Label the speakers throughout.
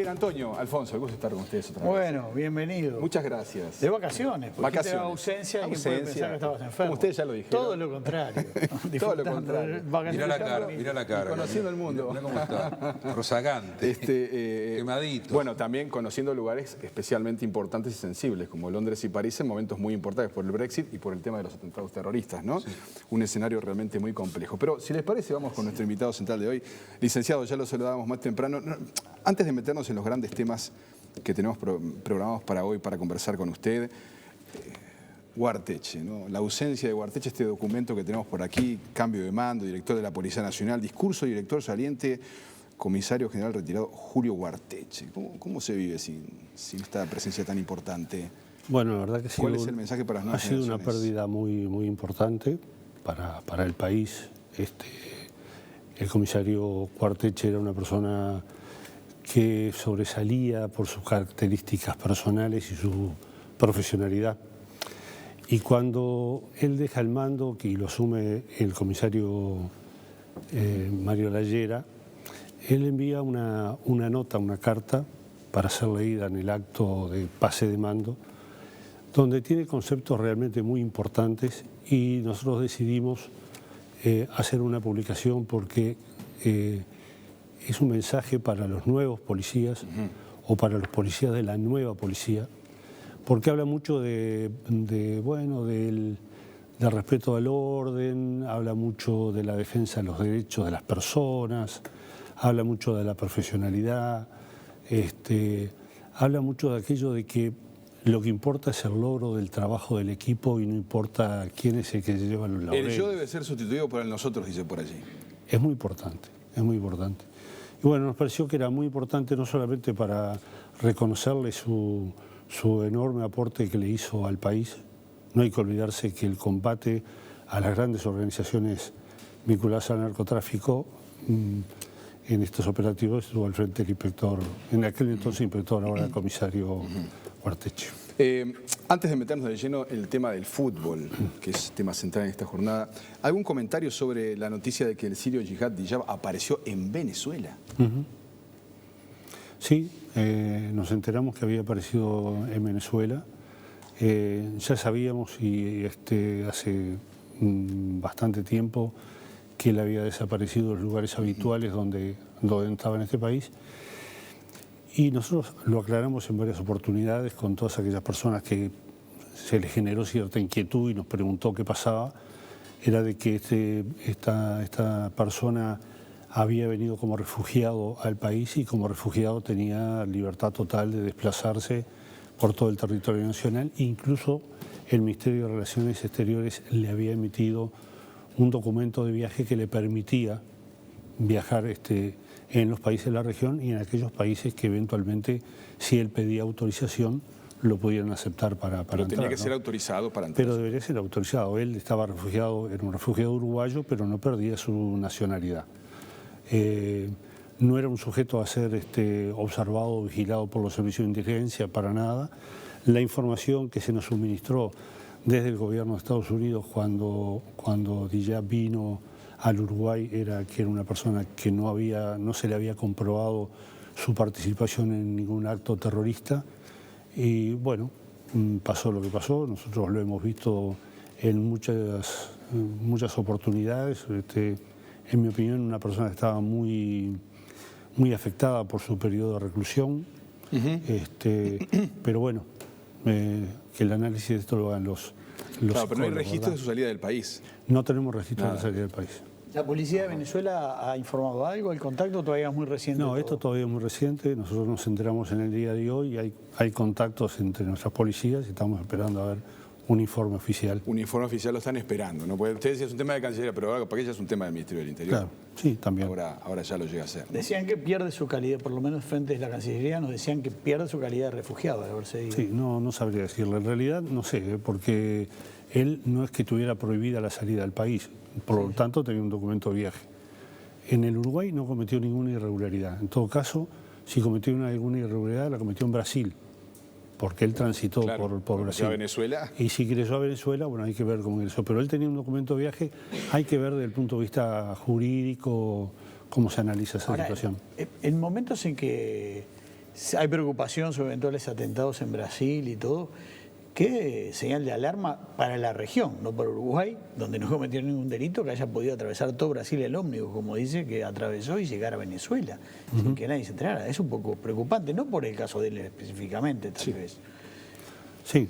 Speaker 1: bien, Antonio, Alfonso, el gusto de estar con ustedes otra vez.
Speaker 2: Bueno, bienvenido.
Speaker 1: Muchas gracias.
Speaker 2: De vacaciones, porque
Speaker 1: Vacaciones.
Speaker 2: te ausencia y puede pensar que estabas enfermo.
Speaker 1: Como ustedes ya lo dijeron.
Speaker 2: Todo lo contrario.
Speaker 1: Todo lo contrario.
Speaker 3: Mirá la cara, mirá la cara.
Speaker 1: Conociendo el mundo.
Speaker 3: Mirá cómo está. Rozagante. Quemadito.
Speaker 1: Bueno, también conociendo lugares especialmente importantes y sensibles, como Londres y París, en momentos muy importantes por el Brexit y por el tema de los atentados terroristas, ¿no? Sí. Un escenario realmente muy complejo. Pero si les parece, vamos con nuestro invitado central de hoy. Licenciado, ya lo saludábamos más temprano. Antes de meternos en los grandes temas que tenemos programados para hoy, para conversar con usted, Ugarteche, ¿no? La ausencia de Ugarteche, este documento que tenemos por aquí, cambio de mando, director de la Policía Nacional, discurso, director saliente, comisario general retirado, Julio Ugarteche. ¿Cómo se vive sin esta presencia tan importante?
Speaker 4: Bueno, la verdad que
Speaker 1: ¿Cuál es el mensaje para las nuevas generaciones?
Speaker 4: Ha sido una pérdida muy importante para el país. El comisario Ugarteche era una persona que sobresalía por sus características personales y su profesionalidad. Y cuando él deja el mando, que lo asume el comisario Mario Lallera, él envía una nota, una carta, para ser leída en el acto de pase de mando, donde tiene conceptos realmente muy importantes, y nosotros decidimos hacer una publicación porque es un mensaje para los nuevos policías o para los policías de la nueva policía, porque habla mucho del respeto al orden, habla mucho de la defensa de los derechos de las personas, habla mucho de la profesionalidad, habla mucho de aquello de que lo que importa es el logro del trabajo del equipo y no importa quién es el que lleva los laureles.
Speaker 1: El yo debe ser sustituido por el nosotros, dice por allí.
Speaker 4: Es muy importante, es muy importante. Y bueno, nos pareció que era muy importante no solamente para reconocerle su enorme aporte que le hizo al país. No hay que olvidarse que el combate a las grandes organizaciones vinculadas al narcotráfico, en estos operativos estuvo al frente el inspector, en aquel entonces inspector, ahora comisario Ugarteche.
Speaker 1: Antes de meternos de lleno el tema del fútbol, que es tema central en esta jornada, ¿algún comentario sobre la noticia de que el sirio Yihad Diyab apareció en Venezuela?
Speaker 4: Sí, nos enteramos que había aparecido en Venezuela. Ya sabíamos, y hace bastante tiempo, que él había desaparecido de los lugares habituales donde estaba en este país. Y nosotros lo aclaramos en varias oportunidades con todas aquellas personas que se les generó cierta inquietud y nos preguntó qué pasaba. Era de que esta persona había venido como refugiado al país y como refugiado tenía libertad total de desplazarse por todo el territorio nacional. Incluso el Ministerio de Relaciones Exteriores le había emitido un documento de viaje que le permitía viajar en los países de la región y en aquellos países que eventualmente, si él pedía autorización, lo pudieran aceptar para entrar.
Speaker 1: Tenía que ser autorizado para entrar.
Speaker 4: Pero debería ser autorizado. Él estaba refugiado, era un refugiado uruguayo, pero no perdía su nacionalidad. No era un sujeto a ser observado o vigilado por los servicios de inteligencia, para nada. La información que se nos suministró desde el gobierno de Estados Unidos cuando Diyab vino al Uruguay era que era una persona que no se le había comprobado su participación en ningún acto terrorista. Y bueno, pasó lo que pasó, nosotros lo hemos visto en muchas oportunidades. En mi opinión, una persona que estaba muy afectada por su periodo de reclusión. Pero bueno, que el análisis de esto lo hagan los
Speaker 1: claro, pero no hay registro, ¿verdad?,
Speaker 4: de
Speaker 1: su salida del país.
Speaker 4: No tenemos registro de la salida del país.
Speaker 2: ¿La policía de Venezuela ha informado algo? ¿El contacto todavía es muy reciente?
Speaker 4: No, esto todavía es muy reciente. Nosotros nos enteramos en el día de hoy y hay contactos entre nuestras policías y estamos esperando a ver un informe oficial.
Speaker 1: Un informe oficial lo están esperando, ¿no? Porque ustedes decían es un tema de Cancillería, pero ahora para ella es un tema del Ministerio del Interior.
Speaker 4: Claro, sí, también.
Speaker 1: Ahora ya lo llega a ser, ¿no?
Speaker 2: Decían que pierde su calidad, por lo menos frente a la Cancillería nos decían que pierde su calidad de refugiado de haberse ido.
Speaker 4: Sí, no sabría decirle. En realidad no sé, porque él no es que tuviera prohibida la salida del país, por lo tanto tenía un documento de viaje. En el Uruguay no cometió ninguna irregularidad. En todo caso, si cometió alguna irregularidad, la cometió en Brasil, porque él transitó por Brasil.
Speaker 1: ¿A Venezuela?
Speaker 4: Y si ingresó a Venezuela, bueno, hay que ver cómo ingresó. Pero él tenía un documento de viaje, hay que ver desde el punto de vista jurídico cómo se analiza esa situación.
Speaker 2: En momentos en que hay preocupación sobre eventuales atentados en Brasil y todo. ¿Qué señal de alarma para la región, no para Uruguay, donde no cometió ningún delito, que haya podido atravesar todo Brasil el ómnibus, como dice, que atravesó y llegar a Venezuela, sin que nadie se enterara? Es un poco preocupante, no por el caso de él específicamente, tal vez.
Speaker 4: Sí,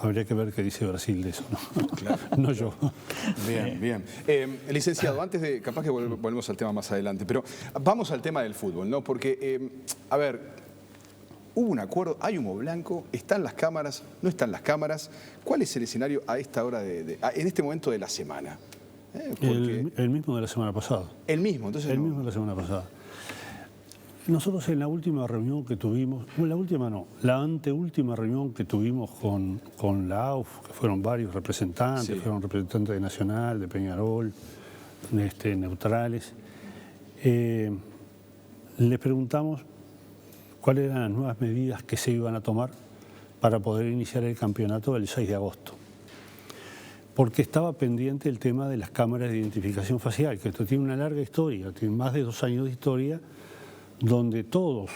Speaker 4: habría que ver qué dice Brasil de eso, ¿no? Claro, no yo.
Speaker 1: Bien, bien. Licenciado, antes de, capaz que volvemos al tema más adelante, pero vamos al tema del fútbol, ¿no? Porque, a ver, hubo un acuerdo, hay humo blanco, están las cámaras, no están las cámaras. ¿Cuál es el escenario a esta hora, en este momento de la semana?
Speaker 4: El mismo de la semana pasada.
Speaker 1: El mismo, entonces.
Speaker 4: El mismo de la semana pasada. Nosotros en la última reunión que tuvimos, la última no, la anteúltima reunión que tuvimos con la AUF, que fueron varios representantes,
Speaker 1: sí,
Speaker 4: fueron representantes de Nacional, de Peñarol, neutrales, les preguntamos cuáles eran las nuevas medidas que se iban a tomar para poder iniciar el campeonato el 6 de agosto. Porque estaba pendiente el tema de las cámaras de identificación facial, que esto tiene una larga historia, tiene más de 2 años de historia, donde todos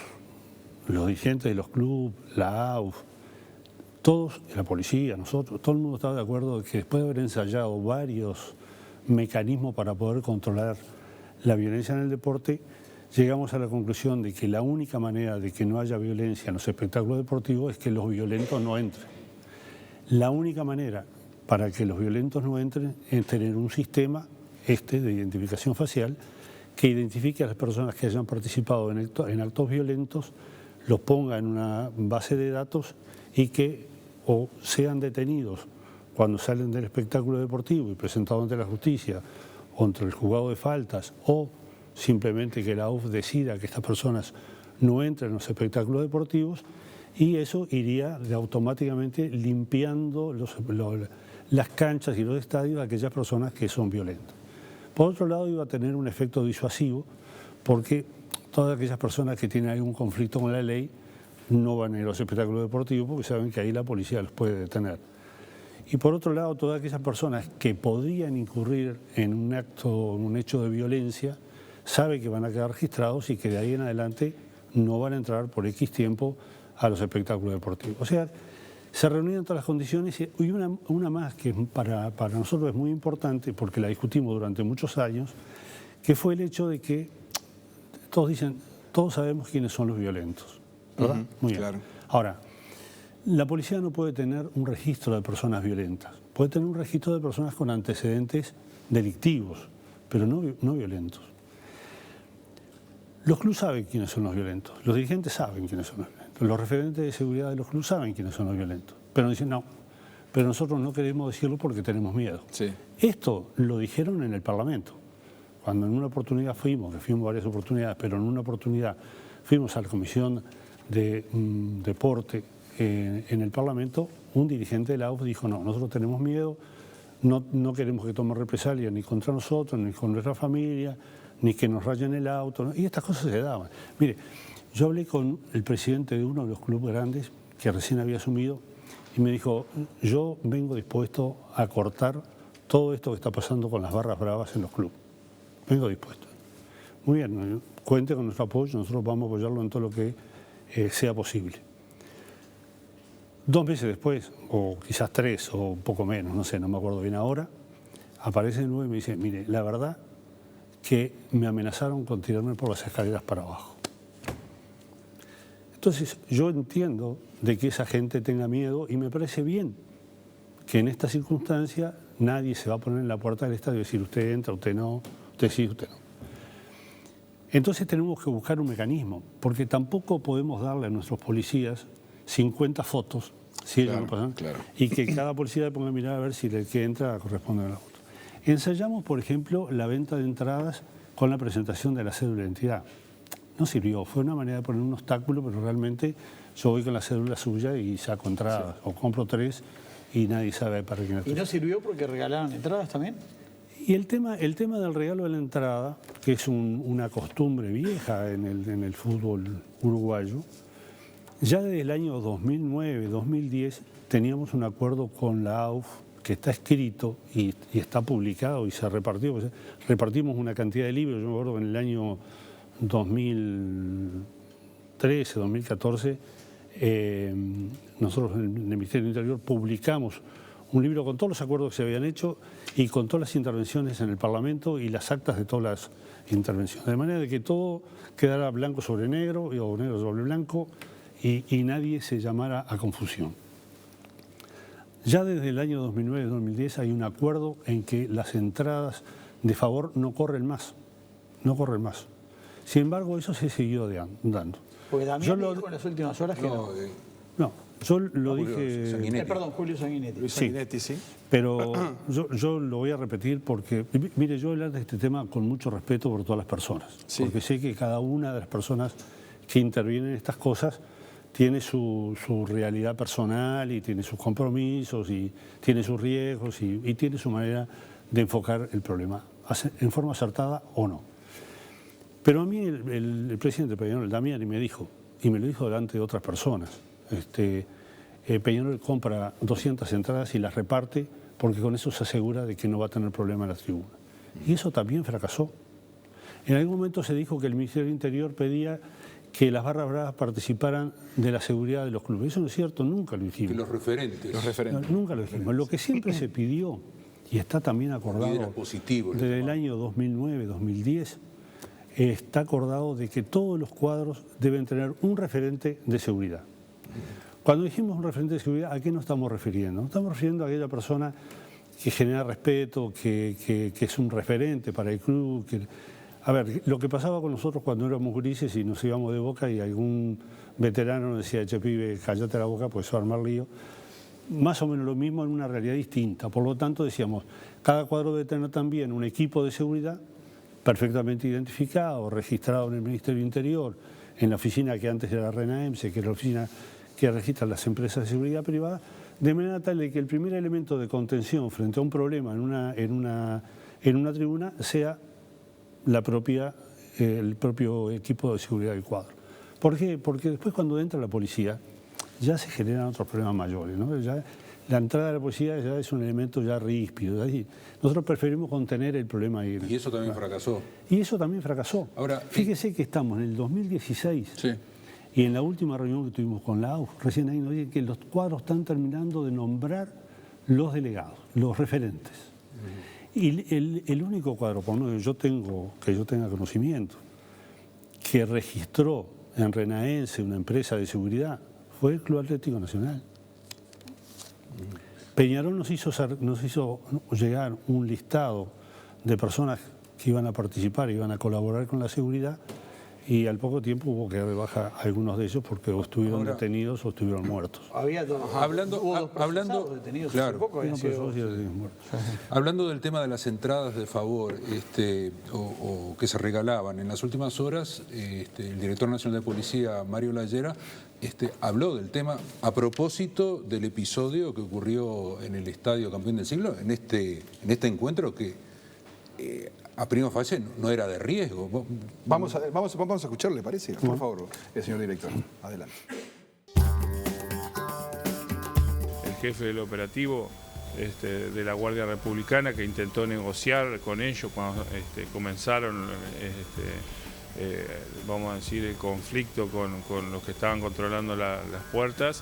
Speaker 4: los dirigentes de los clubes, la AUF, todos, la policía, nosotros, todo el mundo estaba de acuerdo de que después de haber ensayado varios mecanismos para poder controlar la violencia en el deporte, llegamos a la conclusión de que la única manera de que no haya violencia en los espectáculos deportivos es que los violentos no entren. La única manera para que los violentos no entren es tener un sistema de identificación facial que identifique a las personas que hayan participado en actos violentos, los ponga en una base de datos y que o sean detenidos cuando salen del espectáculo deportivo y presentados ante la justicia o ante el juzgado de faltas, o simplemente que la AUF decida que estas personas no entren en los espectáculos deportivos, y eso iría automáticamente limpiando las canchas y los estadios de aquellas personas que son violentas. Por otro lado, iba a tener un efecto disuasivo, porque todas aquellas personas que tienen algún conflicto con la ley no van a ir a los espectáculos deportivos porque saben que ahí la policía los puede detener. Y por otro lado, todas aquellas personas que podrían incurrir en un hecho de violencia, saben que van a quedar registrados y que de ahí en adelante no van a entrar por X tiempo a los espectáculos deportivos. O sea, se reunieron todas las condiciones y una más que para nosotros es muy importante, porque la discutimos durante muchos años, que fue el hecho de que todos sabemos quiénes son los violentos, ¿verdad? Muy bien.
Speaker 1: Claro.
Speaker 4: Ahora, la policía no puede tener un registro de personas violentas, puede tener un registro de personas con antecedentes delictivos, pero no violentos. Los clubes saben quiénes son los violentos, los dirigentes saben quiénes son los violentos, los referentes de seguridad de los clubes saben quiénes son los violentos, pero dicen no, pero nosotros no queremos decirlo porque tenemos miedo.
Speaker 1: Sí.
Speaker 4: Esto lo dijeron en el Parlamento. Cuando en una oportunidad fuimos varias oportunidades, pero en una oportunidad fuimos a la Comisión de Deporte en el Parlamento, un dirigente de la AUF dijo no, nosotros tenemos miedo, no queremos que tomen represalias ni contra nosotros, ni con nuestra familia, ni que nos rayen el auto, ¿no? Y estas cosas se daban. Mire, yo hablé con el presidente de uno de los clubes grandes que recién había asumido y me dijo, yo vengo dispuesto a cortar todo esto que está pasando con las barras bravas en los clubes. Vengo dispuesto. Muy bien, cuente con nuestro apoyo, nosotros vamos a apoyarlo en todo lo que sea posible. 2 meses después, o quizás 3 o un poco menos, no sé, no me acuerdo bien ahora, aparece de nuevo y me dice, mire, la verdad que me amenazaron con tirarme por las escaleras para abajo. Entonces, yo entiendo de que esa gente tenga miedo y me parece bien que en esta circunstancia nadie se va a poner en la puerta del estadio y decir usted entra, usted no, usted sí, usted no. Entonces tenemos que buscar un mecanismo, porque tampoco podemos darle a nuestros policías 50 fotos, si ellos no pasan,
Speaker 1: claro.
Speaker 4: Y que cada policía le ponga a mirar a ver si el que entra corresponde a la foto. Ensayamos, por ejemplo, la venta de entradas con la presentación de la cédula de identidad. No sirvió, fue una manera de poner un obstáculo, pero realmente yo voy con la cédula suya y saco entradas, o compro 3 y nadie sabe para quién es.
Speaker 2: ¿Y no sirvió porque regalaron entradas también?
Speaker 4: Y el tema del regalo de la entrada, que es una costumbre vieja en el fútbol uruguayo, ya desde el año 2009, 2010, teníamos un acuerdo con la AUF que está escrito y está publicado y se repartió. repartimos una cantidad de libros. Yo me acuerdo que en el año 2013 2013, 2014, nosotros en el Ministerio del Interior publicamos un libro con todos los acuerdos que se habían hecho y con todas las intervenciones en el Parlamento y las actas de todas las intervenciones. De manera de que todo quedara blanco sobre negro o negro sobre blanco y nadie se llamara a confusión. Ya desde el año 2009-2010 hay un acuerdo en que las entradas de favor no corren más. No corren más. Sin embargo, eso se siguió dando.
Speaker 2: Porque también dijo en las últimas horas que no.
Speaker 4: No, yo lo dije...
Speaker 2: Perdón, Julio Sanguinetti.
Speaker 1: Luis Sanguinetti, sí.
Speaker 4: Pero yo lo voy a repetir porque, mire, yo hablar de este tema con mucho respeto por todas las personas. Sí. Porque sé que cada una de las personas que intervienen en estas cosas tiene su realidad personal y tiene sus compromisos y tiene sus riesgos y tiene su manera de enfocar el problema, en forma acertada o no. Pero a mí el presidente Peñarol, Damiani, me dijo, y me lo dijo delante de otras personas, Peñarol compra 200 entradas y las reparte porque con eso se asegura de que no va a tener problema en la tribuna. Y eso también fracasó. En algún momento se dijo que el Ministerio del Interior pedía que las barras bravas participaran de la seguridad de los clubes. Eso no es cierto, nunca lo dijimos.
Speaker 3: Que los referentes.
Speaker 4: No, nunca lo dijimos. Lo que siempre se pidió, y está también acordado desde el año 2009-2010, está acordado de que todos los cuadros deben tener un referente de seguridad. Cuando dijimos un referente de seguridad, ¿a qué nos estamos refiriendo? Nos estamos refiriendo a aquella persona que genera respeto, que es un referente para el club. A ver, lo que pasaba con nosotros cuando éramos grises y nos íbamos de Boca y algún veterano nos decía, che pibe, cállate la boca, pues eso va a armar lío. Más o menos lo mismo en una realidad distinta. Por lo tanto, decíamos, cada cuadro debe tener también un equipo de seguridad perfectamente identificado, registrado en el Ministerio del Interior, en la oficina que antes era RENAEMSE, que es la oficina que registra las empresas de seguridad privada, de manera tal de que el primer elemento de contención frente a un problema en una tribuna sea el propio equipo de seguridad del cuadro. ¿Por qué? Porque después cuando entra la policía ya se generan otros problemas mayores, ¿no? Ya la entrada de la policía ya es un elemento ya ríspido. Nosotros preferimos contener el problema ahí.
Speaker 3: Y eso también fracasó.
Speaker 4: Y eso también fracasó.
Speaker 3: Ahora,
Speaker 4: fíjese que estamos en el 2016 sí. Y en la última reunión que tuvimos con la AUF, recién ahí nos dicen que los cuadros están terminando de nombrar los delegados, los referentes. Y el único cuadro, por lo menos que yo tenga conocimiento, que registró en RENAEMSE, una empresa de seguridad, fue el Club Atlético Nacional. Peñarol nos hizo llegar un listado de personas que iban a participar, iban a colaborar con la seguridad, y al poco tiempo hubo que dar de baja a algunos de ellos porque o estuvieron detenidos o estuvieron muertos.
Speaker 2: Había
Speaker 3: hablando
Speaker 2: detenidos,
Speaker 3: claro,
Speaker 2: poco,
Speaker 3: hablando del tema de las entradas de favor o que se regalaban, en las últimas horas el director nacional de policía, Mario Layera, habló del tema a propósito del episodio que ocurrió en el Estadio Campeón del Siglo, en este encuentro que a prima facie no era de riesgo.
Speaker 1: Vamos a escucharle, ¿parece? Por favor, señor director. Adelante.
Speaker 5: El jefe del operativo de la Guardia Republicana que intentó negociar con ellos cuando comenzaron vamos a decir, el conflicto con los que estaban controlando las puertas.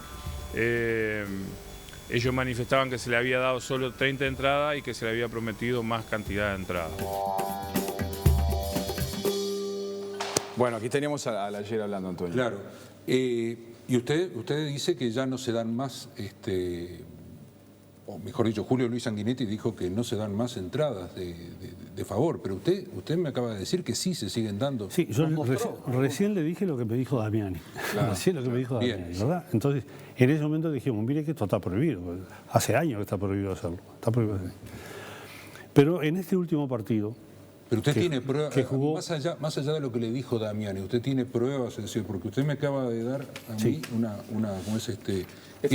Speaker 5: Ellos manifestaban que se le había dado solo 30 entradas y que se le había prometido más cantidad de entradas.
Speaker 1: Bueno, aquí teníamos a Layera hablando, Antonio.
Speaker 3: Claro. Y usted dice que ya no se dan más, o mejor dicho, Julio Luis Sanguinetti dijo que no se dan más entradas de favor, pero usted me acaba de decir que sí se siguen dando.
Speaker 4: Sí, yo recién le dije lo que me dijo Damiani. Claro, recién lo que me dijo Damiani, ¿verdad? Entonces, en ese momento dijimos, mire que esto está prohibido. Hace años que está prohibido hacerlo. Está prohibido hacerlo. Pero en este último partido...
Speaker 3: Pero usted tiene pruebas, más allá de lo que le dijo Damiani, usted tiene pruebas, es decir, porque usted me acaba de dar a mí ¿cómo es
Speaker 1: esta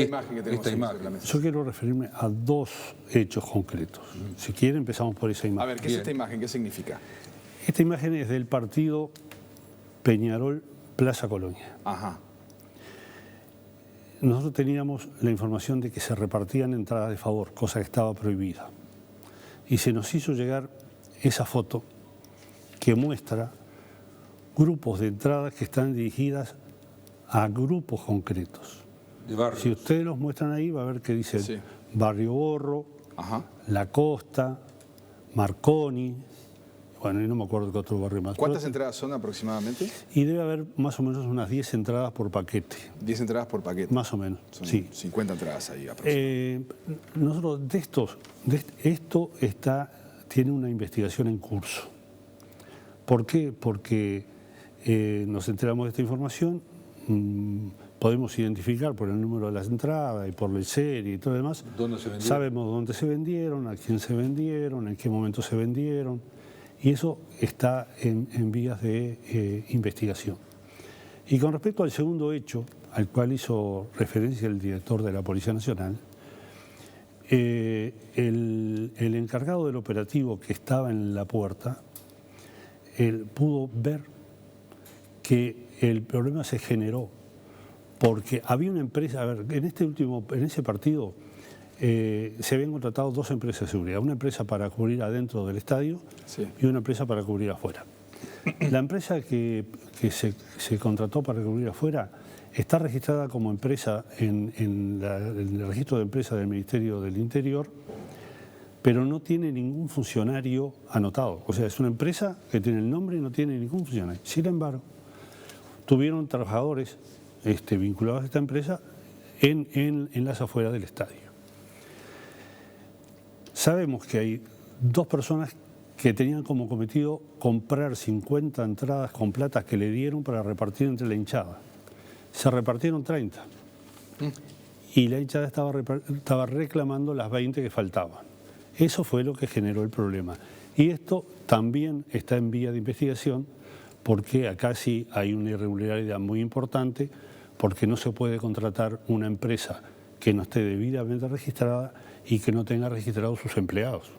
Speaker 1: imagen que tenemos en la mesa?
Speaker 4: Yo quiero referirme a dos hechos concretos. Si quiere, empezamos por esa imagen.
Speaker 1: A ver, ¿qué es esta imagen? ¿Qué significa?
Speaker 4: Esta imagen es del partido Peñarol Plaza Colonia.
Speaker 1: Ajá.
Speaker 4: Nosotros teníamos la información de que se repartían entradas de favor, cosa que estaba prohibida. Y se nos hizo llegar esa foto que muestra grupos de entradas que están dirigidas a grupos concretos.
Speaker 3: De barrios.
Speaker 4: Si ustedes los muestran ahí, va a ver que dice
Speaker 1: Sí.
Speaker 4: Barrio Borro,
Speaker 1: Ajá.
Speaker 4: La Costa, Marconi, bueno, y no me acuerdo qué otro barrio más.
Speaker 1: ¿Cuántas
Speaker 4: Pero-
Speaker 1: entradas son aproximadamente?
Speaker 4: Y debe haber más o menos unas 10 entradas por paquete,
Speaker 1: 10 entradas por paquete.
Speaker 4: más o menos,
Speaker 1: Son
Speaker 4: sí.
Speaker 1: 50 entradas ahí aproximadamente.
Speaker 4: Nosotros esto tiene una investigación en curso. ¿Por qué? Porque nos enteramos de esta información, podemos identificar por el número de las entradas y por la serie y todo lo demás.
Speaker 3: ¿Dónde se vendieron?
Speaker 4: Sabemos dónde se vendieron, a quién se vendieron, en qué momento se vendieron. Y eso está en vías de investigación. Y con respecto al segundo hecho, al cual hizo referencia el director de la Policía Nacional, el encargado del operativo que estaba en la puerta, él pudo ver que el problema se generó porque había una empresa, a ver, en ese partido se habían contratado dos empresas de seguridad, una empresa para cubrir adentro del estadio
Speaker 1: Sí.
Speaker 4: y una empresa para cubrir afuera. La empresa que se contrató para cubrir afuera está registrada como empresa en el registro de empresas del Ministerio del Interior, pero no tiene ningún funcionario anotado. O sea, es una empresa que tiene el nombre y no tiene ningún funcionario. Sin embargo, tuvieron trabajadores vinculados a esta empresa en las afueras del estadio. Sabemos que hay dos personas que tenían como cometido comprar 50 entradas con plata que le dieron para repartir entre la hinchada. Se repartieron 30 y la hinchada estaba reclamando las 20 que faltaban. Eso fue lo que generó el problema. Y esto también está en vía de investigación porque acá sí hay una irregularidad muy importante, porque no se puede contratar una empresa que no esté debidamente registrada y que no tenga registrados sus empleados.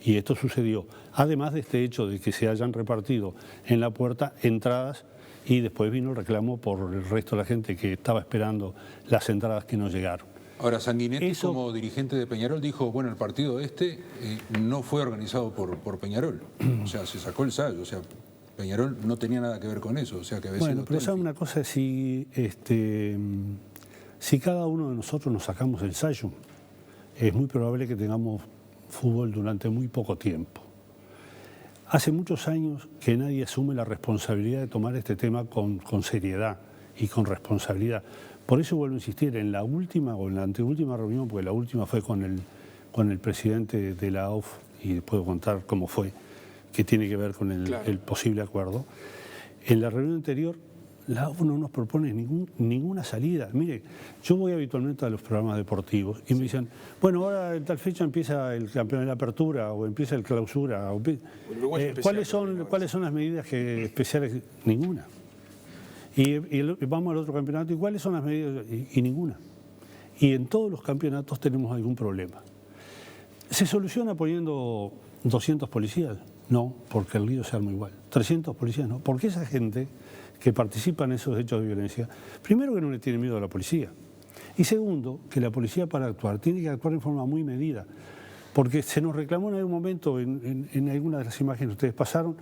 Speaker 4: Y esto sucedió, además de este hecho de que se hayan repartido en la puerta entradas y después vino el reclamo por el resto de la gente que estaba esperando las entradas que no llegaron.
Speaker 3: Ahora, Sanguinetti,
Speaker 4: Eso-
Speaker 3: como dirigente de Peñarol, dijo, bueno, el partido no fue organizado por Peñarol. O sea, se sacó el sallo. O sea, Peñarol no tenía nada que ver con eso. O sea, que había
Speaker 4: Bueno,
Speaker 3: sido
Speaker 4: pero
Speaker 3: Tenfi.
Speaker 4: ¿sabe una cosa? Si cada uno de nosotros nos sacamos el sallo, es muy probable que tengamos fútbol durante muy poco tiempo. Hace muchos años que nadie asume la responsabilidad de tomar este tema con seriedad y con responsabilidad. Por eso vuelvo a insistir, en la última o en la anteúltima reunión, porque la última fue con el presidente de la AUF, y puedo contar cómo fue, que tiene que ver con el posible acuerdo. En la reunión anterior, la AUF no nos propone ninguna salida. Mire, yo voy habitualmente a los programas deportivos y me dicen, bueno, ahora en tal fecha empieza el campeón de la apertura o empieza el clausura.
Speaker 1: Uruguay es
Speaker 4: ¿Cuáles
Speaker 1: especial,
Speaker 4: son las medidas especiales? Ninguna. Y vamos al otro campeonato, ¿y cuáles son las medidas? Y ninguna. Y en todos los campeonatos tenemos algún problema. ¿Se soluciona poniendo 200 policías? No, porque el lío se arma igual. 300 policías no, porque esa gente que participa en esos hechos de violencia, primero que no le tiene miedo a la policía, y segundo, que la policía para actuar tiene que actuar en forma muy medida, porque se nos reclamó en algún momento, en algunas de las imágenes que ustedes pasaron,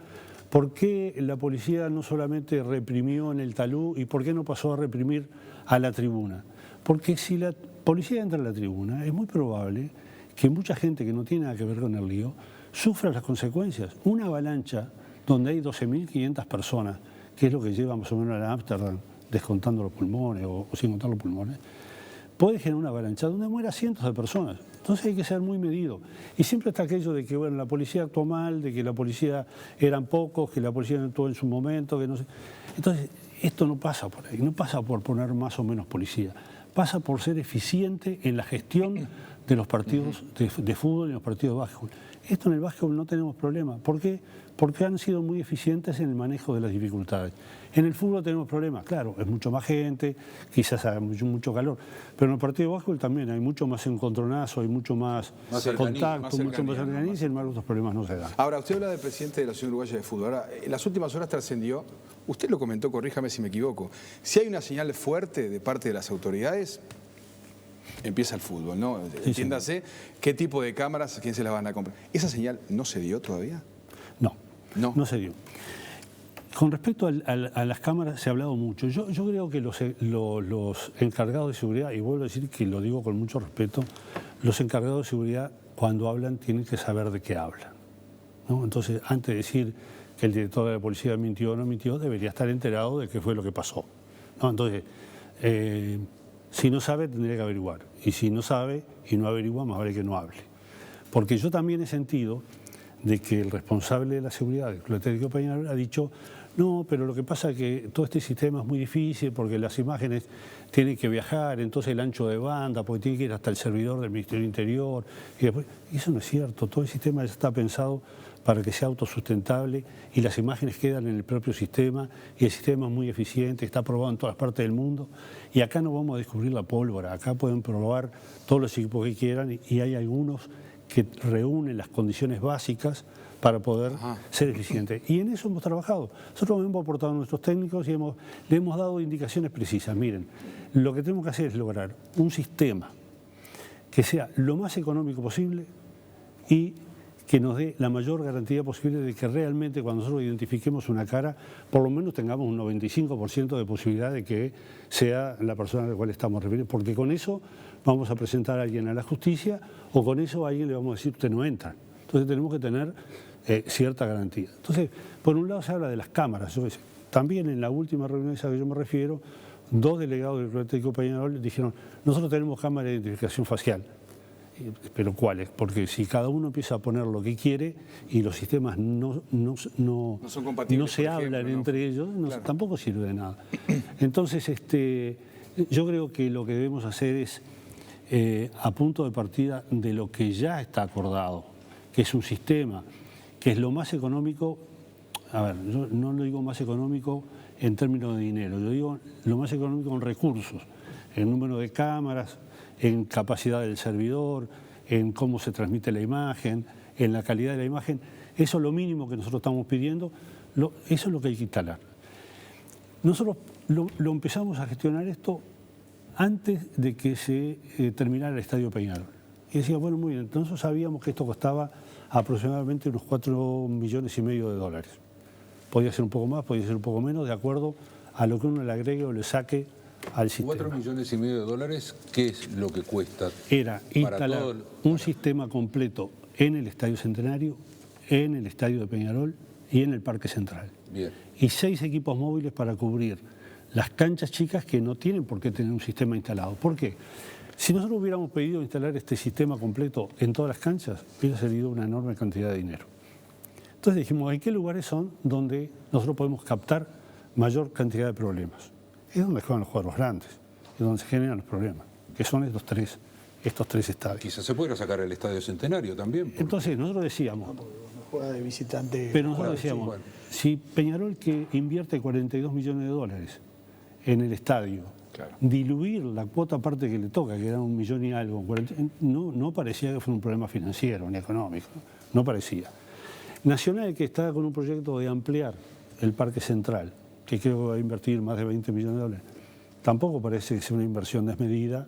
Speaker 4: ¿por qué la policía no solamente reprimió en el talud y por qué no pasó a reprimir a la tribuna? Porque si la policía entra a la tribuna, es muy probable que mucha gente que no tiene nada que ver con el lío sufra las consecuencias. Una avalancha donde hay 12.500 personas, que es lo que lleva más o menos a la Ámsterdam, descontando los pulmones o sin contar los pulmones, puede generar una avalancha donde muera cientos de personas. Entonces hay que ser muy medido. Y siempre está aquello de que bueno, la policía actuó mal, de que la policía eran pocos, que la policía no actuó en su momento, que no sé. Entonces, esto no pasa por ahí, no pasa por poner más o menos policía, pasa por ser eficiente en la gestión de los partidos de fútbol y los partidos de básquetbol. Esto en el básquetbol no tenemos problema. ¿Por qué? Porque han sido muy eficientes en el manejo de las dificultades. En el fútbol tenemos problemas, claro, es mucho más gente, quizás haga mucho calor, pero en el partido de básquetbol también hay mucho más encontronazo, hay mucho más contacto, mucho más cercanía, y sin embargo estos problemas no se dan.
Speaker 1: Ahora, usted habla del presidente de la Asociación Uruguaya de Fútbol. Ahora, en las últimas horas trascendió, usted lo comentó, corríjame si me equivoco, si hay una señal fuerte de parte de las autoridades, empieza el fútbol, ¿no?
Speaker 4: Sí,
Speaker 1: Entiéndase qué tipo de cámaras, quién se las van a comprar. ¿Esa señal no se dio todavía?
Speaker 4: No se dio. Con respecto a las cámaras se ha hablado mucho. Yo creo que los encargados de seguridad, y vuelvo a decir que lo digo con mucho respeto, los encargados de seguridad cuando hablan tienen que saber de qué hablan, ¿no? Entonces, antes de decir que el director de la policía mintió o no mintió, debería estar enterado de qué fue lo que pasó, ¿no? Entonces, si no sabe, tendría que averiguar. Y si no sabe y no averigua, más vale que no hable. Porque yo también he sentido de que el responsable de la seguridad del Club Atlético Peñarol ha dicho: no, pero lo que pasa es que todo este sistema es muy difícil porque las imágenes tienen que viajar, entonces el ancho de banda, porque tiene que ir hasta el servidor del Ministerio del Interior. Y eso no es cierto, todo el sistema ya está pensado para que sea autosustentable y las imágenes quedan en el propio sistema y el sistema es muy eficiente, está probado en todas partes del mundo y acá no vamos a descubrir la pólvora, acá pueden probar todos los equipos que quieran y hay algunos que reúnen las condiciones básicas para poder ser eficientes. Y en eso hemos trabajado. Nosotros hemos aportado a nuestros técnicos y le hemos dado indicaciones precisas. Miren, lo que tenemos que hacer es lograr un sistema que sea lo más económico posible y que nos dé la mayor garantía posible de que realmente cuando nosotros identifiquemos una cara, por lo menos tengamos un 95% de posibilidad de que sea la persona a la cual estamos refiriendo, porque con eso vamos a presentar a alguien a la justicia o con eso a alguien le vamos a decir: usted no entra. Entonces tenemos que tener cierta garantía. Entonces, por un lado se habla de las cámaras. También en la última reunión a esa que yo me refiero, 2 delegados del Club Atlético Peñarol dijeron: nosotros tenemos cámara de identificación facial. ¿Pero cuáles? Porque si cada uno empieza a poner lo que quiere y los sistemas no
Speaker 1: son compatibles,
Speaker 4: no se hablan entre ellos, claro, tampoco sirve de nada. Entonces, yo creo que lo que debemos hacer es, a punto de partida de lo que ya está acordado, que es un sistema que es lo más económico. A ver, yo no lo digo más económico en términos de dinero, yo digo lo más económico en recursos, en número de cámaras, en capacidad del servidor, en cómo se transmite la imagen, en la calidad de la imagen. Eso es lo mínimo que nosotros estamos pidiendo, eso es lo que hay que instalar. Nosotros lo empezamos a gestionar esto antes de que se terminara el Estadio Peñarol. Y decía, bueno, muy bien, nosotros sabíamos que esto costaba aproximadamente unos $4,5 millones. Podía ser un poco más, podía ser un poco menos, de acuerdo a lo que uno le agregue o le saque al sistema.
Speaker 3: $4,5 millones, ¿qué es lo que cuesta?
Speaker 4: Era instalar un sistema completo en el Estadio Centenario, en el Estadio de Peñarol y en el Parque Central.
Speaker 3: Bien.
Speaker 4: Y 6 equipos móviles para cubrir las canchas chicas que no tienen por qué tener un sistema instalado. ¿Por qué? Si nosotros hubiéramos pedido instalar este sistema completo en todas las canchas, hubiera salido una enorme cantidad de dinero. Entonces dijimos, ¿en qué lugares son donde nosotros podemos captar mayor cantidad de problemas? Es donde juegan los cuadros grandes, es donde se generan los problemas, que son estos tres estadios.
Speaker 3: Quizás se pudiera sacar el Estadio Centenario también. Porque...
Speaker 4: Entonces nosotros decíamos...
Speaker 2: No juega de visitante.
Speaker 4: Pero nosotros decíamos,
Speaker 3: bueno,
Speaker 4: si Peñarol, que invierte $42 millones en el estadio,
Speaker 1: claro,
Speaker 4: diluir la cuota aparte que le toca, que era $1 millón y algo, no parecía que fuera un problema financiero ni económico, no parecía. Nacional, que está con un proyecto de ampliar el Parque Central, que creo que va a invertir más de $20 millones, tampoco parece que sea una inversión desmedida.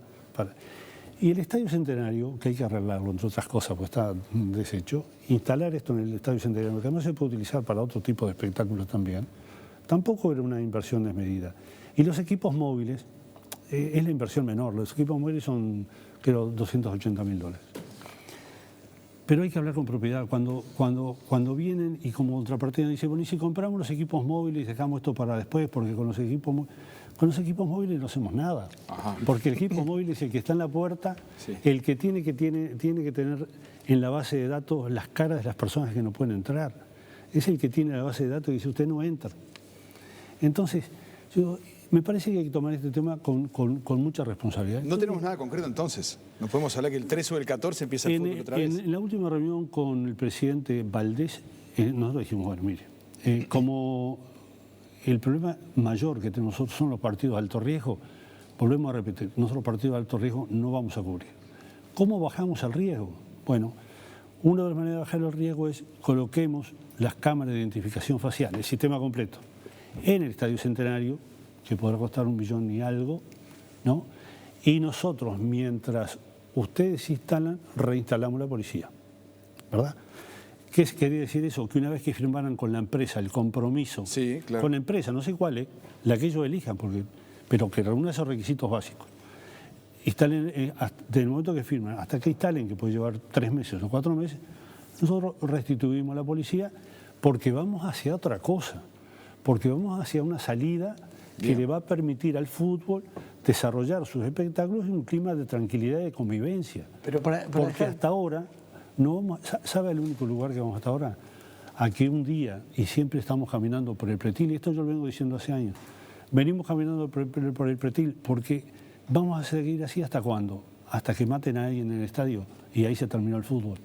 Speaker 4: Y el Estadio Centenario, que hay que arreglarlo, entre otras cosas, porque está deshecho, instalar esto en el Estadio Centenario, que además se puede utilizar para otro tipo de espectáculos también, tampoco era una inversión desmedida. Y los móviles, es la inversión menor, los equipos móviles son, creo, $280.000. Pero hay que hablar con propiedad. Cuando vienen y como contrapartida dicen, bueno, y si compramos los equipos móviles y dejamos esto para después, porque con los equipos móviles no hacemos nada.
Speaker 1: Ajá.
Speaker 4: Porque el equipo móvil es el que está en la puerta,
Speaker 1: sí,
Speaker 4: el que tiene que tener en la base de datos las caras de las personas que no pueden entrar. Es el que tiene la base de datos y dice, usted no entra. Entonces, me parece que hay que tomar este tema con mucha responsabilidad.
Speaker 1: No tenemos nada concreto entonces. No podemos hablar que el 13 o el 14 empieza el fútbol otra vez.
Speaker 4: En la última reunión con el presidente Valdés, nosotros dijimos, bueno, mire, como el problema mayor que tenemos nosotros son los partidos de alto riesgo, volvemos a repetir, nosotros los partidos de alto riesgo no vamos a cubrir. ¿Cómo bajamos el riesgo? Bueno, una de las maneras de bajar el riesgo es coloquemos las cámaras de identificación facial, el sistema completo, en el Estadio Centenario, que podrá costar $1 millón y algo, ¿no? Y nosotros, mientras ustedes instalan, reinstalamos la policía, ¿verdad? ¿Qué quería decir eso? Que una vez que firmaran con la empresa el compromiso,
Speaker 1: Sí, claro.
Speaker 4: con la empresa, no sé cuál es, la que ellos elijan, pero que reúna esos requisitos básicos. Desde el momento que firman, hasta que instalen, que puede llevar 3 meses o 4 meses, nosotros restituimos a la policía porque vamos hacia otra cosa, porque vamos hacia una salida que le va a permitir al fútbol desarrollar sus espectáculos en un clima de tranquilidad y de convivencia.
Speaker 2: Pero
Speaker 4: porque hasta ahora, no vamos, ¿sabe el único lugar que vamos hasta ahora? Aquí un día, y siempre estamos caminando por el pretil, y esto yo lo vengo diciendo hace años, venimos caminando por el pretil porque vamos a seguir así ¿hasta cuándo? Hasta que maten a alguien en el estadio y ahí se terminó el fútbol.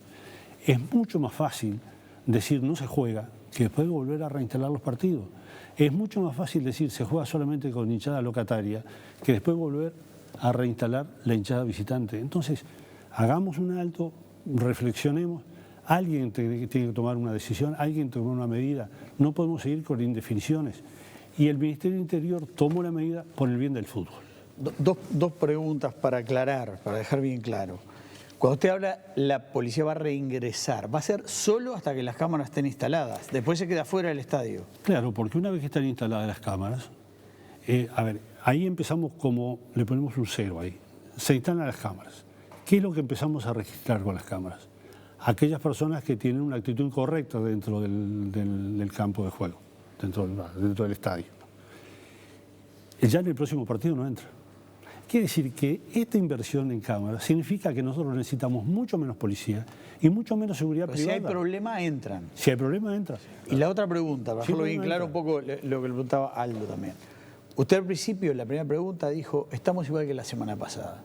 Speaker 4: Es mucho más fácil decir no se juega que después volver a reinstalar los partidos. Es mucho más fácil decir se juega solamente con hinchada locataria que después volver a reinstalar la hinchada visitante. Entonces, hagamos un alto, reflexionemos. Alguien tiene que tomar una decisión, alguien tomar una medida. No podemos seguir con indefiniciones. Y el Ministerio del Interior tomó la medida por el bien del fútbol.
Speaker 2: Dos preguntas para aclarar, para dejar bien claro. Cuando usted habla, la policía va a reingresar, ¿va a ser solo hasta que las cámaras estén instaladas? Después se queda fuera del estadio.
Speaker 4: Claro, porque una vez que están instaladas las cámaras, ahí empezamos como, le ponemos un 0 ahí. Se instalan las cámaras. ¿Qué es lo que empezamos a registrar con las cámaras? Aquellas personas que tienen una actitud incorrecta dentro del campo de juego, dentro del estadio. Ya en el próximo partido no entra. Quiere decir que esta inversión en cámaras significa que nosotros necesitamos mucho menos policía y mucho menos seguridad privada.
Speaker 2: Si hay problema, entran.
Speaker 4: Si hay problema, entra.
Speaker 2: Y la otra pregunta, para dejarlo bien claro un poco lo que le preguntaba Aldo también. Usted al principio, en la primera pregunta, dijo, estamos igual que la semana pasada.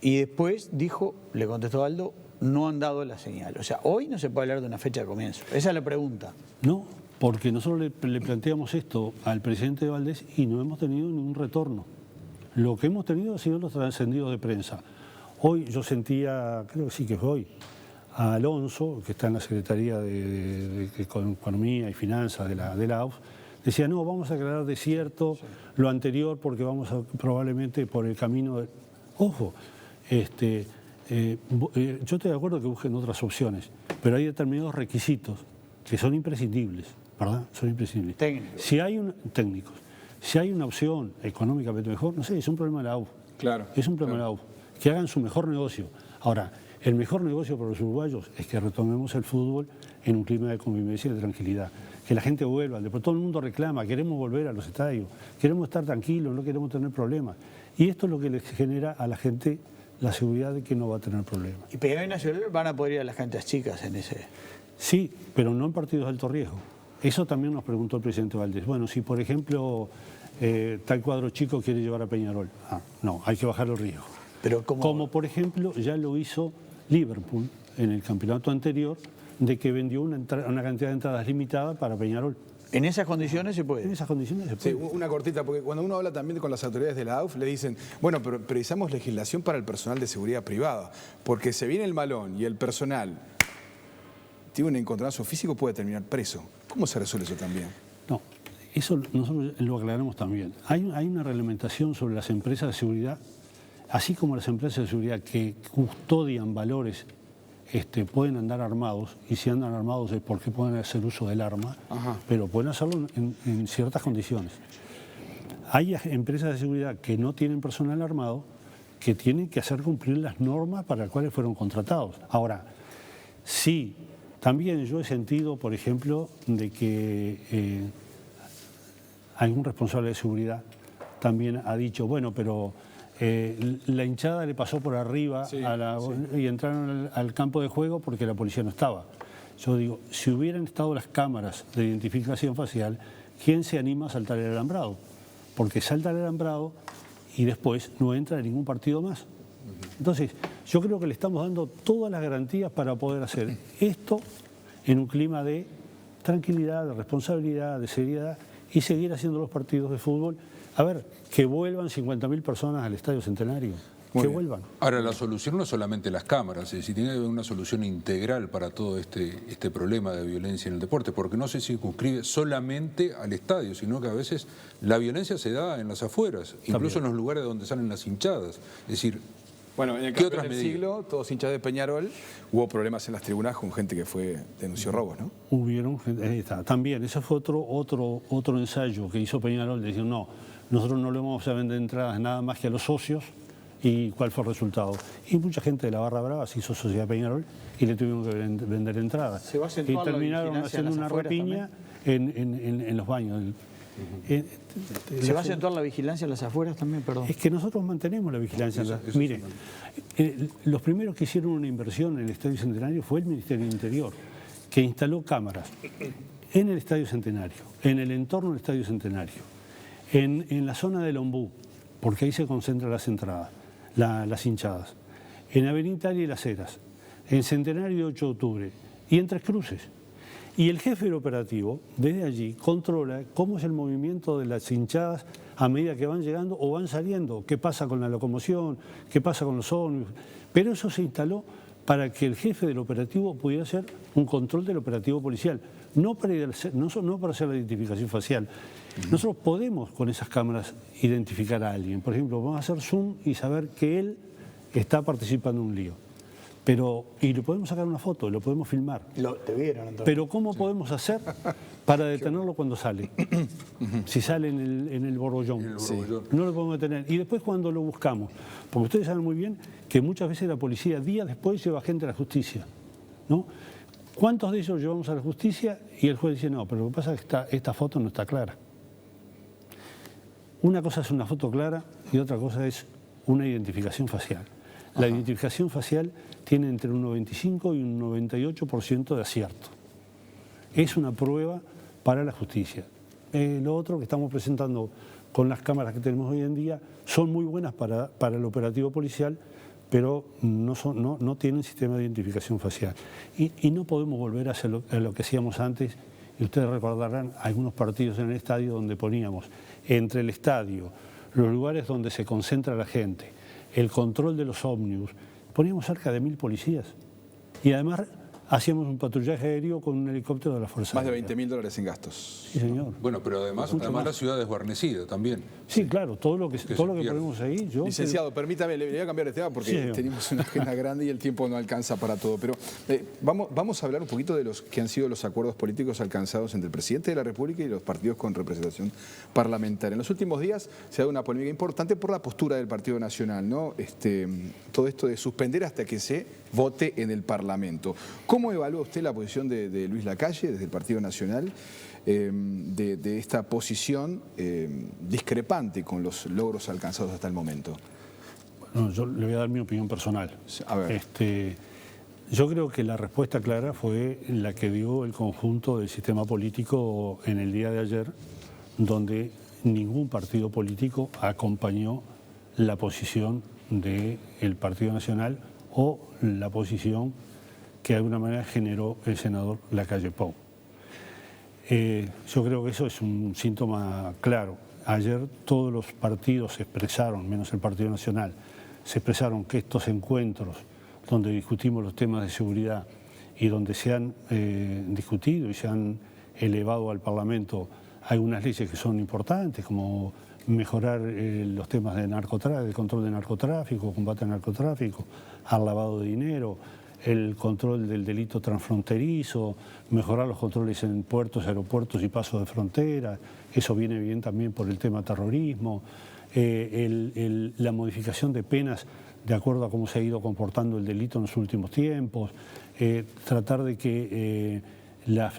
Speaker 2: Y después dijo, le contestó Aldo, no han dado la señal. O sea, hoy no se puede hablar de una fecha de comienzo. Esa es la pregunta.
Speaker 4: No, porque nosotros le planteamos esto al presidente Valdés y no hemos tenido ningún retorno. Lo que hemos tenido ha sido los trascendidos de prensa. Hoy yo sentía, creo que sí que fue hoy, a Alonso, que está en la Secretaría de Economía y Finanzas de la AUF, decía, no, vamos a aclarar de cierto lo anterior porque vamos a probablemente por el camino de... Ojo, yo estoy de acuerdo que busquen otras opciones, pero hay determinados requisitos que son imprescindibles, ¿verdad? Son imprescindibles.
Speaker 2: Técnicos.
Speaker 4: Técnicos. Si hay una opción económicamente mejor, no sé, es un problema de la AUF.
Speaker 1: Claro.
Speaker 4: Es un problema de la AUF. Que hagan su mejor negocio. Ahora, el mejor negocio para los uruguayos es que retomemos el fútbol en un clima de convivencia y de tranquilidad. Que la gente vuelva. Después todo el mundo reclama, queremos volver a los estadios, queremos estar tranquilos, no queremos tener problemas. Y esto es lo que les genera a la gente la seguridad de que no va a tener problemas.
Speaker 2: ¿Y Peñarol y Nacional van a poder ir a las canchas chicas en ese...?
Speaker 4: Sí, pero no en partidos de alto riesgo. Eso también nos preguntó el presidente Valdés. Bueno, si por ejemplo tal cuadro chico quiere llevar a Peñarol, no, hay que bajar los riesgos.
Speaker 2: Pero
Speaker 4: como por ejemplo ya lo hizo Liverpool en el campeonato anterior, de que vendió una cantidad de entradas limitada para Peñarol.
Speaker 2: ¿En esas condiciones se puede?
Speaker 4: En esas condiciones se puede.
Speaker 1: Sí, una cortita, porque cuando uno habla también con las autoridades de la AUF, le dicen, bueno, pero precisamos legislación para el personal de seguridad privada, porque se viene el malón y el personal tiene un encontronazo físico, puede terminar preso. ¿Cómo se resuelve eso también?
Speaker 4: No, eso nosotros lo aclaramos también. Hay una reglamentación sobre las empresas de seguridad, así como las empresas de seguridad que custodian valores pueden andar armados, y si andan armados es porque pueden hacer uso del arma, pero pueden hacerlo en ciertas condiciones. Hay empresas de seguridad que no tienen personal armado, que tienen que hacer cumplir las normas para las cuales fueron contratados. Ahora, sí, también yo he sentido, por ejemplo, de que algún responsable de seguridad también ha dicho, bueno, pero la hinchada le pasó por arriba y entraron al campo de juego porque la policía no estaba. Yo digo, si hubieran estado las cámaras de identificación facial, ¿quién se anima a saltar el alambrado? Porque salta el alambrado y después no entra en ningún partido más. Entonces, yo creo que le estamos dando todas las garantías para poder hacer esto en un clima de tranquilidad, de responsabilidad, de seriedad y seguir haciendo los partidos de fútbol. A ver, que vuelvan 50.000 personas al Estadio Centenario, que vuelvan.
Speaker 3: Ahora, la solución no es solamente las cámaras, es decir, tiene que haber una solución integral para todo este problema de violencia en el deporte, porque no se circunscribe solamente al estadio, sino que a veces la violencia se da en las afueras, incluso en los lugares donde salen las hinchadas. Es decir,
Speaker 1: Bueno, en el
Speaker 3: ¿Qué
Speaker 1: campeón
Speaker 3: otras
Speaker 1: del
Speaker 3: medidas?
Speaker 1: siglo, todos hinchas de Peñarol, hubo problemas en las tribunas con gente que denunció robos, ¿no?
Speaker 4: Hubieron, ahí está. También, ese fue otro ensayo que hizo Peñarol, de decir, no, nosotros no le vamos a vender entradas nada más que a los socios. ¿Y cuál fue el resultado? Y mucha gente de la Barra Brava se hizo sociedad Peñarol y le tuvieron que vender entradas.
Speaker 2: ¿Se va a
Speaker 4: Y
Speaker 2: acentuar la
Speaker 4: terminaron
Speaker 2: vigilancia en
Speaker 4: haciendo
Speaker 2: las
Speaker 4: una
Speaker 2: afueras
Speaker 4: rapiña en los baños.
Speaker 2: ¿Se va a acentuar la vigilancia en las afueras también? Perdón.
Speaker 4: Es que nosotros mantenemos la vigilancia.
Speaker 3: Eso
Speaker 4: Mire, los primeros que hicieron una inversión en el Estadio Centenario fue el Ministerio del Interior, que instaló cámaras en el Estadio Centenario, en el entorno del Estadio Centenario, en la zona del Ombú, porque ahí se concentran las entradas, las hinchadas, en Avenida Italia y Las Heras, en Centenario y 8 de octubre y en Tres Cruces. Y el jefe del operativo, desde allí, controla cómo es el movimiento de las hinchadas a medida que van llegando o van saliendo, qué pasa con la locomoción, qué pasa con los ómnibus. Pero eso se instaló para que el jefe del operativo pudiera hacer un control del operativo policial, no para hacer la identificación facial. Nosotros podemos con esas cámaras identificar a alguien. Por ejemplo, vamos a hacer zoom y saber que él está participando en un lío. Y le podemos sacar una foto, lo podemos filmar.
Speaker 2: Te vieron entonces.
Speaker 4: Pero ¿cómo podemos hacer para detenerlo cuando sale? Si sale en el borbollón. No lo podemos detener. Y después cuando lo buscamos, porque ustedes saben muy bien que muchas veces la policía días después lleva gente a la justicia, ¿no? ¿Cuántos de ellos llevamos a la justicia? Y el juez dice, no, pero lo que pasa es que esta foto no está clara. Una cosa es una foto clara y otra cosa es una identificación facial. La identificación facial tiene entre un 95 y un 98% de acierto. Es una prueba para la justicia. Lo otro que estamos presentando con las cámaras que tenemos hoy en día son muy buenas para el operativo policial, pero no tienen sistema de identificación facial. Y no podemos volver a hacer lo que hacíamos antes. Y ustedes recordarán algunos partidos en el estadio donde poníamos entre el estadio, los lugares donde se concentra la gente, el control de los ómnibus, poníamos cerca de 1000 policías. Y además hacíamos un patrullaje aéreo con un helicóptero de la Fuerza
Speaker 1: Más de
Speaker 4: Aérea.
Speaker 1: $20.000 en gastos.
Speaker 4: Sí, señor.
Speaker 3: Bueno, pero además la ciudad es guarnecida también.
Speaker 4: Sí, claro, todo lo que
Speaker 3: se
Speaker 4: ponemos ahí.
Speaker 1: Licenciado, permítame, le voy a cambiar de tema porque
Speaker 4: Sí,
Speaker 1: tenemos una agenda grande y el tiempo no alcanza para todo. Pero vamos a hablar un poquito de los que han sido los acuerdos políticos alcanzados entre el presidente de la República y los partidos con representación parlamentaria. En los últimos días se ha dado una polémica importante por la postura del Partido Nacional, ¿no? Todo esto de suspender hasta que se vote en el Parlamento. ¿Cómo evalúa usted la posición de Luis Lacalle desde el Partido Nacional de esta posición discrepante con los logros alcanzados hasta el momento?
Speaker 4: Bueno, yo le voy a dar mi opinión personal.
Speaker 1: A ver.
Speaker 4: Yo creo que la respuesta clara fue la que dio el conjunto del sistema político en el día de ayer, donde ningún partido político acompañó la posición del Partido Nacional o la posición que de alguna manera generó el senador Lacalle Pou. Yo creo que eso es un síntoma claro. Ayer todos los partidos se expresaron, menos el Partido Nacional, se expresaron que estos encuentros donde discutimos los temas de seguridad y donde se han discutido y se han elevado al Parlamento algunas leyes que son importantes, como mejorar los temas de narcotráfico, el control de narcotráfico, combate al narcotráfico, al lavado de dinero, el control del delito transfronterizo, mejorar los controles en puertos, aeropuertos y pasos de frontera. Eso viene bien también por el tema terrorismo. La modificación de penas de acuerdo a cómo se ha ido comportando el delito en los últimos tiempos. Tratar de que las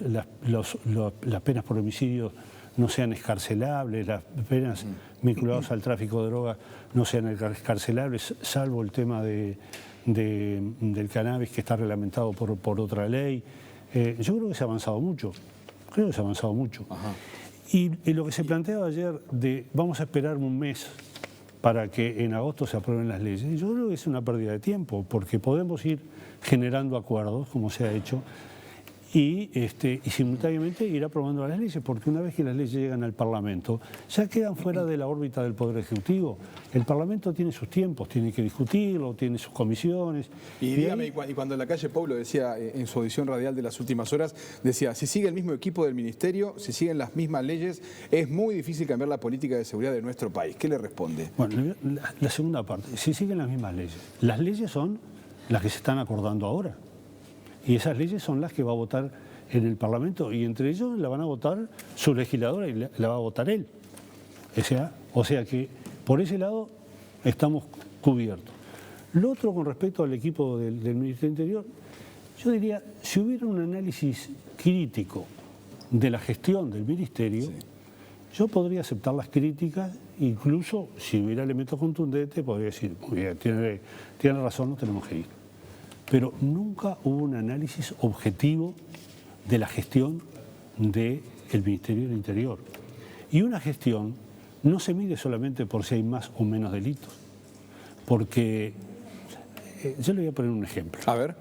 Speaker 4: penas por homicidio no sean escarcelables, las penas vinculadas al tráfico de drogas no sean escarcelables, salvo el tema del cannabis que está reglamentado por otra ley. Yo creo que se ha avanzado mucho, Ajá. Y lo que se planteaba ayer de vamos a esperar un mes para que en agosto se aprueben las leyes, yo creo que es una pérdida de tiempo, porque podemos ir generando acuerdos, como se ha hecho, y simultáneamente ir aprobando las leyes, porque una vez que las leyes llegan al Parlamento, ya quedan fuera de la órbita del Poder Ejecutivo. El Parlamento tiene sus tiempos, tiene que discutirlo, tiene sus comisiones.
Speaker 1: Y dígame, y cuando en la calle Pablo decía en su audición radial de las últimas horas, decía, si sigue el mismo equipo del Ministerio, si siguen las mismas leyes, es muy difícil cambiar la política de seguridad de nuestro país. ¿Qué le responde?
Speaker 4: Bueno, la segunda parte, si siguen las mismas leyes. Las leyes son las que se están acordando ahora. Y esas leyes son las que va a votar en el Parlamento. Y entre ellos la van a votar su legisladora y la va a votar él. O sea que por ese lado estamos cubiertos. Lo otro con respecto al equipo del Ministerio del Interior, yo diría, si hubiera un análisis crítico de la gestión del Ministerio, yo podría aceptar las críticas, incluso si hubiera elementos contundentes, podría decir, muy bien, tiene razón, no tenemos que ir. Pero nunca hubo un análisis objetivo de la gestión del Ministerio del Interior. Y una gestión no se mide solamente por si hay más o menos delitos, porque yo le voy a poner un ejemplo.
Speaker 1: A ver.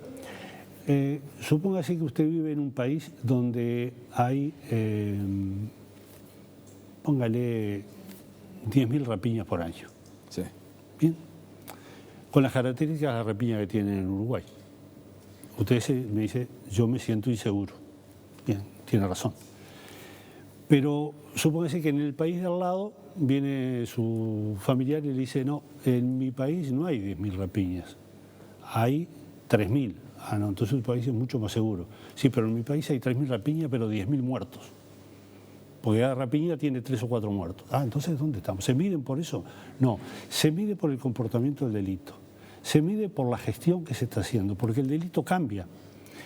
Speaker 4: Supóngase que usted vive en un país donde hay, póngale, 10.000 rapiñas por año.
Speaker 1: Sí.
Speaker 4: Bien. Con las características de la rapiña que tienen en Uruguay. Usted me dice, yo me siento inseguro. Bien, tiene razón. Pero supóngase que en el país de al lado viene su familiar y le dice, no, en mi país no hay 10.000 rapiñas, hay 3.000. Ah, no, entonces el país es mucho más seguro. Sí, pero en mi país hay 3.000 rapiñas, pero 10.000 muertos. Porque cada rapiña tiene 3 o 4 muertos. Ah, entonces ¿dónde estamos? ¿Se miden por eso? No, se mide por el comportamiento del delito. Se mide por la gestión que se está haciendo, porque el delito cambia.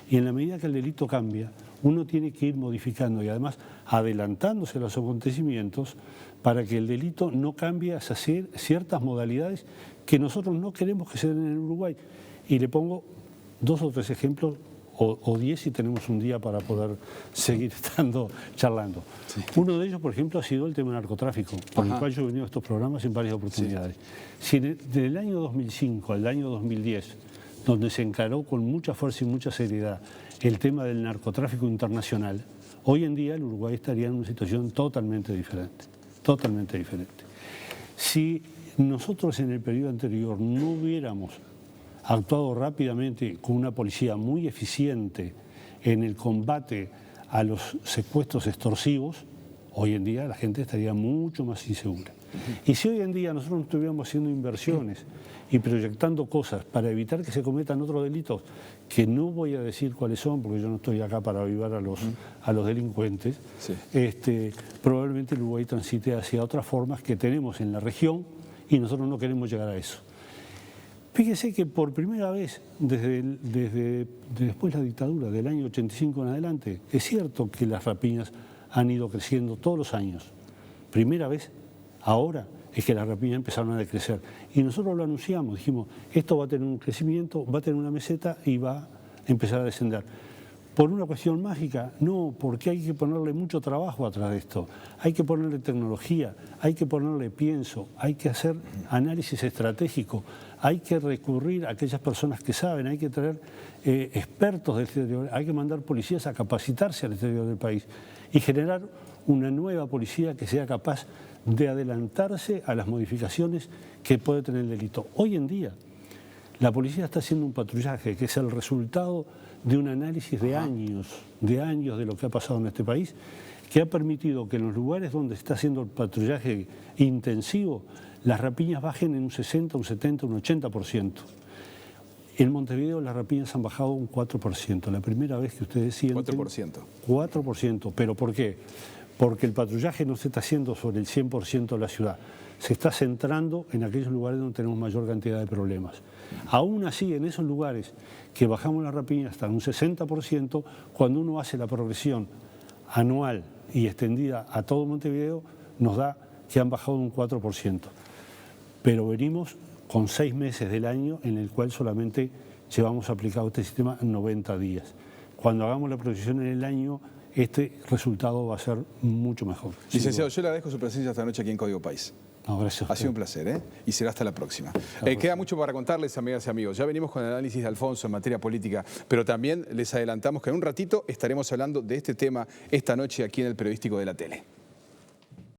Speaker 4: Y en la medida que el delito cambia, uno tiene que ir modificando y además adelantándose a los acontecimientos para que el delito no cambie hacia ciertas modalidades que nosotros no queremos que se den en el Uruguay. Y le pongo 2 o 3 ejemplos, o 10 si tenemos un día para poder seguir estando charlando. Sí. Uno de ellos, por ejemplo, ha sido el tema del narcotráfico, por el cual yo he venido a estos programas en varias oportunidades. Sí. Si desde el año 2005 al año 2010, donde se encaró con mucha fuerza y mucha seriedad el tema del narcotráfico internacional, hoy en día el Uruguay estaría en una situación totalmente diferente, totalmente diferente. Si nosotros en el periodo anterior no hubiéramos actuado rápidamente con una policía muy eficiente en el combate a los secuestros extorsivos, hoy en día la gente estaría mucho más insegura. Y si hoy en día nosotros no estuviéramos haciendo inversiones y proyectando cosas para evitar que se cometan otros delitos, que no voy a decir cuáles son, porque yo no estoy acá para avivar a los delincuentes, probablemente el Uruguay transite hacia otras formas que tenemos en la región y nosotros no queremos llegar a eso. Fíjese que por primera vez, desde después de la dictadura, del año 85 en adelante, es cierto que las rapiñas han ido creciendo todos los años. Primera vez, ahora, es que las rapiñas empezaron a decrecer. Y nosotros lo anunciamos, dijimos, esto va a tener un crecimiento, va a tener una meseta y va a empezar a descender. ¿Por una cuestión mágica? No, porque hay que ponerle mucho trabajo atrás de esto. Hay que ponerle tecnología, hay que ponerle pienso, hay que hacer análisis estratégico, hay que recurrir a aquellas personas que saben, hay que traer expertos del exterior, hay que mandar policías a capacitarse al exterior del país y generar una nueva policía que sea capaz de adelantarse a las modificaciones que puede tener el delito. Hoy en día, la policía está haciendo un patrullaje que es el resultado de un análisis de años de lo que ha pasado en este país, que ha permitido que en los lugares donde se está haciendo el patrullaje intensivo, las rapiñas bajen en un 60, un 70, un 80%. En Montevideo las rapiñas han bajado un 4%, la primera vez que ustedes sienten...
Speaker 1: 4%.
Speaker 4: 4%, ¿pero por qué? Porque el patrullaje no se está haciendo sobre el 100% de la ciudad, se está centrando en aquellos lugares donde tenemos mayor cantidad de problemas. Aún así, en esos lugares que bajamos la rapiña hasta un 60%, cuando uno hace la progresión anual y extendida a todo Montevideo, nos da que han bajado un 4%. Pero venimos con 6 meses del año en el cual solamente llevamos aplicado este sistema en 90 días. Cuando hagamos la proyección en el año, este resultado va a ser mucho mejor.
Speaker 1: Licenciado, yo le agradezco su presencia esta noche aquí en Código País.
Speaker 4: No, gracias.
Speaker 1: Ha sido un placer, y será hasta la próxima. Queda mucho para contarles, amigas y amigos. Ya venimos con el análisis de Alfonso en materia política, pero también les adelantamos que en un ratito estaremos hablando de este tema esta noche aquí en el Periodístico de la Tele.